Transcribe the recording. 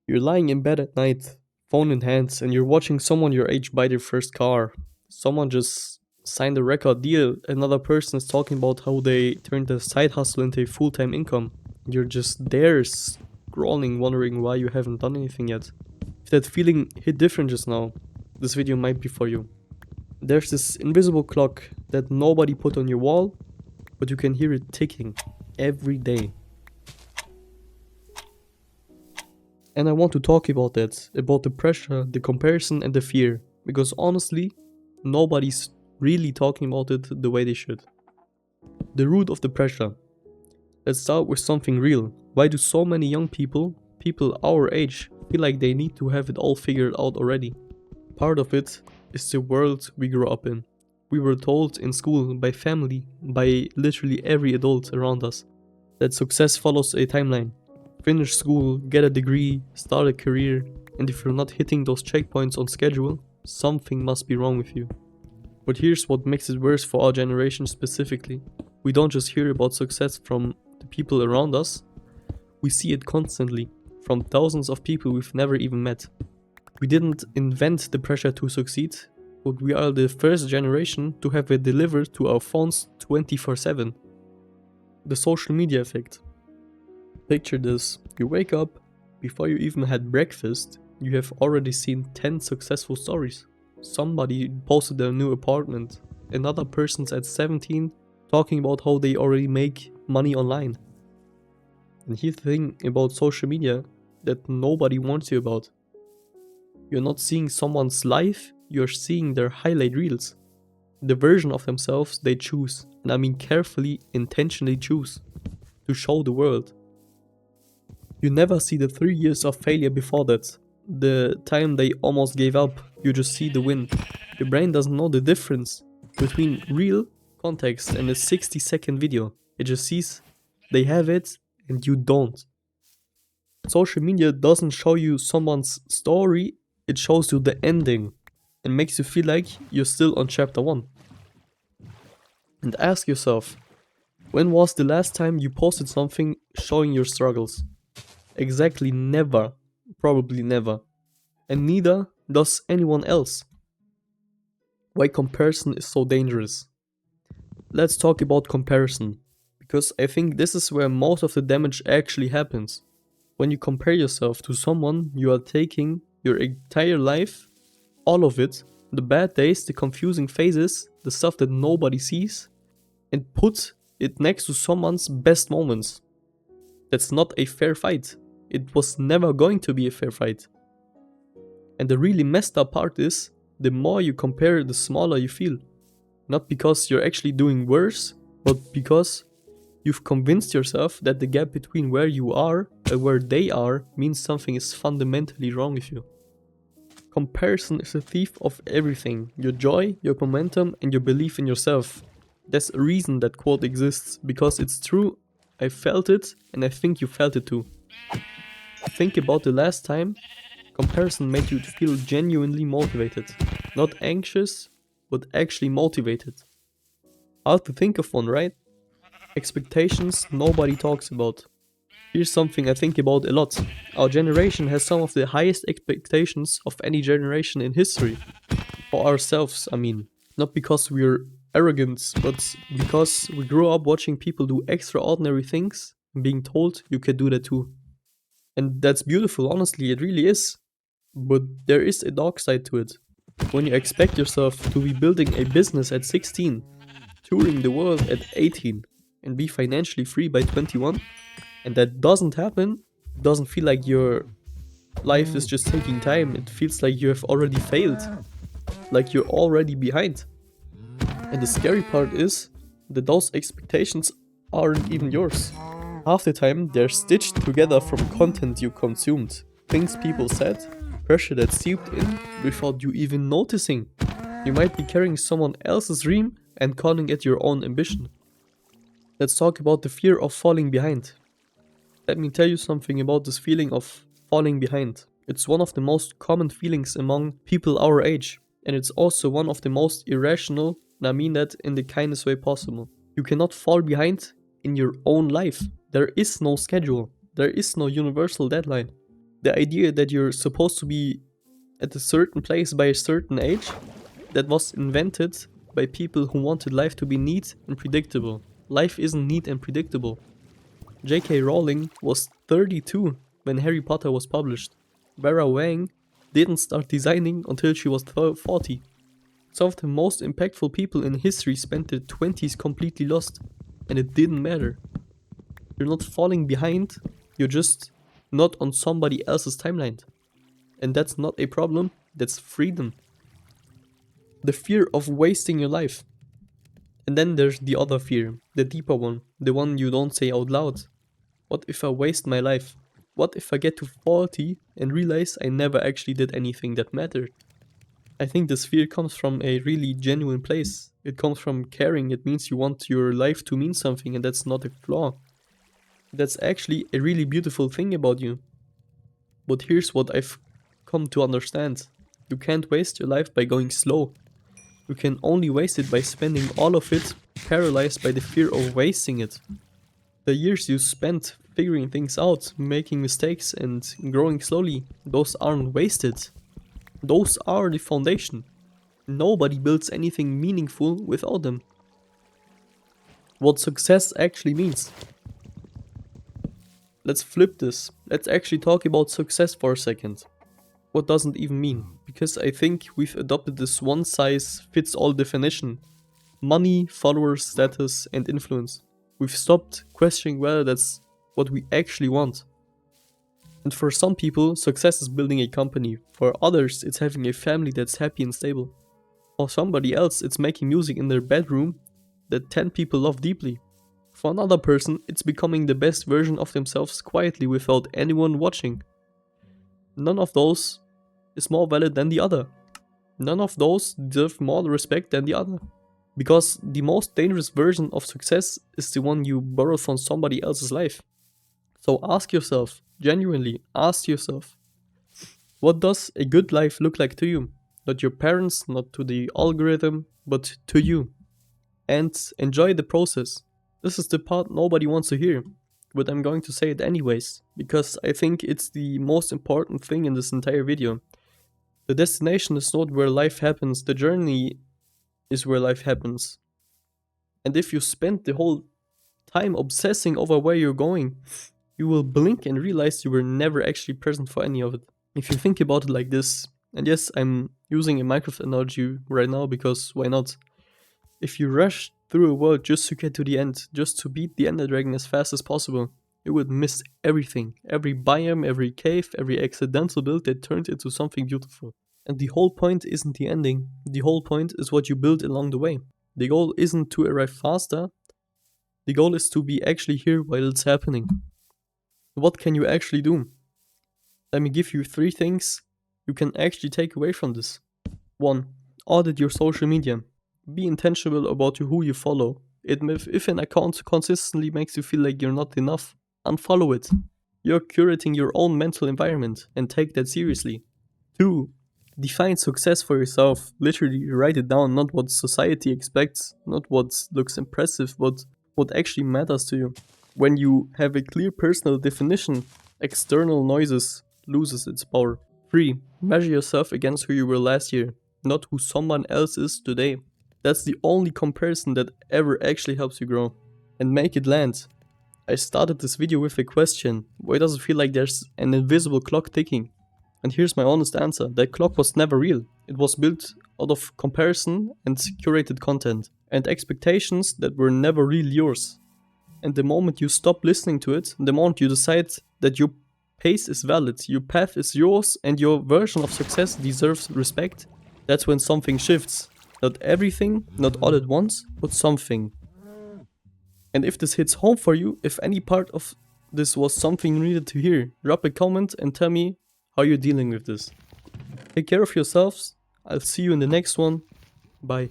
You're lying in bed at night, phone in hands, and you're watching someone your age buy their first car. Someone just signed a record deal, another person is talking about how they turned a side hustle into a full time income. You're just there scrolling, wondering why you haven't done anything yet. If that feeling hit different just now, this video might be for you. There's this invisible clock that nobody put on your wall, but you can hear it ticking every day. And I want to talk about that, about the pressure, the comparison, and the fear, because honestly, nobody's really talking about it the way they should. The root of the pressure. Let's start with something real. Why do so many young people our age, feel like they need to have it all figured out already? Part of it is the world we grew up in. We were told in school, by family, by literally every adult around us, that success follows a timeline. Finish school, get a degree, start a career, and if you're not hitting those checkpoints on schedule, something must be wrong with you. But here's what makes it worse for our generation specifically. We don't just hear about success from the people around us, we see it constantly, from thousands of people we've never even met. We didn't invent the pressure to succeed, but we are the first generation to have it delivered to our phones 24/7. The social media effect. Picture this, you wake up, before you even had breakfast, you have already seen 10 successful stories. Somebody posted their new apartment, another person's at 17 talking about how they already make money online. And here's the thing about social media that nobody warns you about. You're not seeing someone's life, you're seeing their highlight reels. The version of themselves they choose, and I mean carefully, intentionally choose, to show the world. You never see the 3 years of failure before that. The time they almost gave up, you just see the win. Your brain doesn't know the difference between real context and a 60-second video. It just sees they have it and you don't. Social media doesn't show you someone's story, it shows you the ending and makes you feel like you're still on chapter 1. And ask yourself, when was the last time you posted something showing your struggles? Exactly never. Probably never. And neither does anyone else. Why comparison is so dangerous. Let's talk about comparison, because I think this is where most of the damage actually happens. When you compare yourself to someone, you are taking your entire life, all of it, the bad days, the confusing phases, the stuff that nobody sees, and put it next to someone's best moments. That's not a fair fight. It was never going to be a fair fight. And the really messed up part is, the more you compare, the smaller you feel. Not because you're actually doing worse, but because you've convinced yourself that the gap between where you are and where they are means something is fundamentally wrong with you. Comparison is a thief of everything. Your joy, your momentum, and your belief in yourself. There's a reason that quote exists, because it's true. I felt it, and I think you felt it too. Think about the last time comparison made you feel genuinely motivated. Not anxious, but actually motivated. Hard to think of one, right? Expectations nobody talks about. Here's something I think about a lot. Our generation has some of the highest expectations of any generation in history. For ourselves, I mean. Not because we're arrogant, but because we grew up watching people do extraordinary things and being told you can do that too. And that's beautiful, honestly, it really is. But there is a dark side to it. When you expect yourself to be building a business at 16, touring the world at 18, and be financially free by 21, and that doesn't happen, it doesn't feel like your life is just taking time, it feels like you have already failed, like you're already behind. And the scary part is that those expectations aren't even yours. Half the time, they're stitched together from content you consumed, things people said, pressure that seeped in without you even noticing. You might be carrying someone else's dream and calling it your own ambition. Let's talk about the fear of falling behind. Let me tell you something about this feeling of falling behind. It's one of the most common feelings among people our age, and it's also one of the most irrational, and I mean that in the kindest way possible. You cannot fall behind in your own life. There is no schedule. There is no universal deadline. The idea that you're supposed to be at a certain place by a certain age, that was invented by people who wanted life to be neat and predictable. Life isn't neat and predictable. J.K. Rowling was 32 when Harry Potter was published. Vera Wang didn't start designing until she was 40. Some of the most impactful people in history spent their 20s completely lost, and it didn't matter. You're not falling behind, you're just not on somebody else's timeline. And that's not a problem, that's freedom. The fear of wasting your life. And then there's the other fear, the deeper one, the one you don't say out loud. What if I waste my life? What if I get to 40 and realize I never actually did anything that mattered? I think this fear comes from a really genuine place. It comes from caring. It means you want your life to mean something, and that's not a flaw. That's actually a really beautiful thing about you. But here's what I've come to understand. You can't waste your life by going slow. You can only waste it by spending all of it paralyzed by the fear of wasting it. The years you spent figuring things out, making mistakes and growing slowly, those aren't wasted. Those are the foundation. Nobody builds anything meaningful without them. What success actually means. Let's flip this. Let's actually talk about success for a second. What does it even mean? Because I think we've adopted this one-size-fits-all definition. Money, followers, status, and influence. We've stopped questioning whether that's what we actually want. And for some people, success is building a company. For others, it's having a family that's happy and stable. For somebody else, it's making music in their bedroom that 10 people love deeply. For another person, it's becoming the best version of themselves quietly without anyone watching. None of those is more valid than the other. None of those deserve more respect than the other. Because the most dangerous version of success is the one you borrow from somebody else's life. So ask yourself, genuinely ask yourself, what does a good life look like to you? Not your parents, not to the algorithm, but to you. And enjoy the process. This is the part nobody wants to hear, but I'm going to say it anyways, because I think it's the most important thing in this entire video. The destination is not where life happens, the journey is where life happens. And if you spend the whole time obsessing over where you're going, you will blink and realize you were never actually present for any of it. If you think about it like this, and yes, I'm using a Minecraft analogy right now because why not? If you rush through a world just to get to the end, just to beat the Ender Dragon as fast as possible, you would miss everything. Every biome, every cave, every accidental build that turned into something beautiful. And the whole point isn't the ending. The whole point is what you build along the way. The goal isn't to arrive faster. The goal is to be actually here while it's happening. What can you actually do? Let me give you 3 things you can actually take away from this. 1. Audit your social media. Be intentional about who you follow. If an account consistently makes you feel like you're not enough, unfollow it. You're curating your own mental environment and take that seriously. 2. Define success for yourself. Literally write it down, not what society expects, not what looks impressive, but what actually matters to you. When you have a clear personal definition, external noises loses its power. 3. Measure yourself against who you were last year, not who someone else is today. That's the only comparison that ever actually helps you grow. And make it land. I started this video with a question. Why does it feel like there's an invisible clock ticking? And here's my honest answer. That clock was never real. It was built out of comparison and curated content. And expectations that were never really yours. And the moment you stop listening to it, the moment you decide that your pace is valid, your path is yours, and your version of success deserves respect, that's when something shifts. Not everything, not all at once, but something. And if this hits home for you, if any part of this was something you needed to hear, drop a comment and tell me how you're dealing with this. Take care of yourselves. I'll see you in the next one. Bye.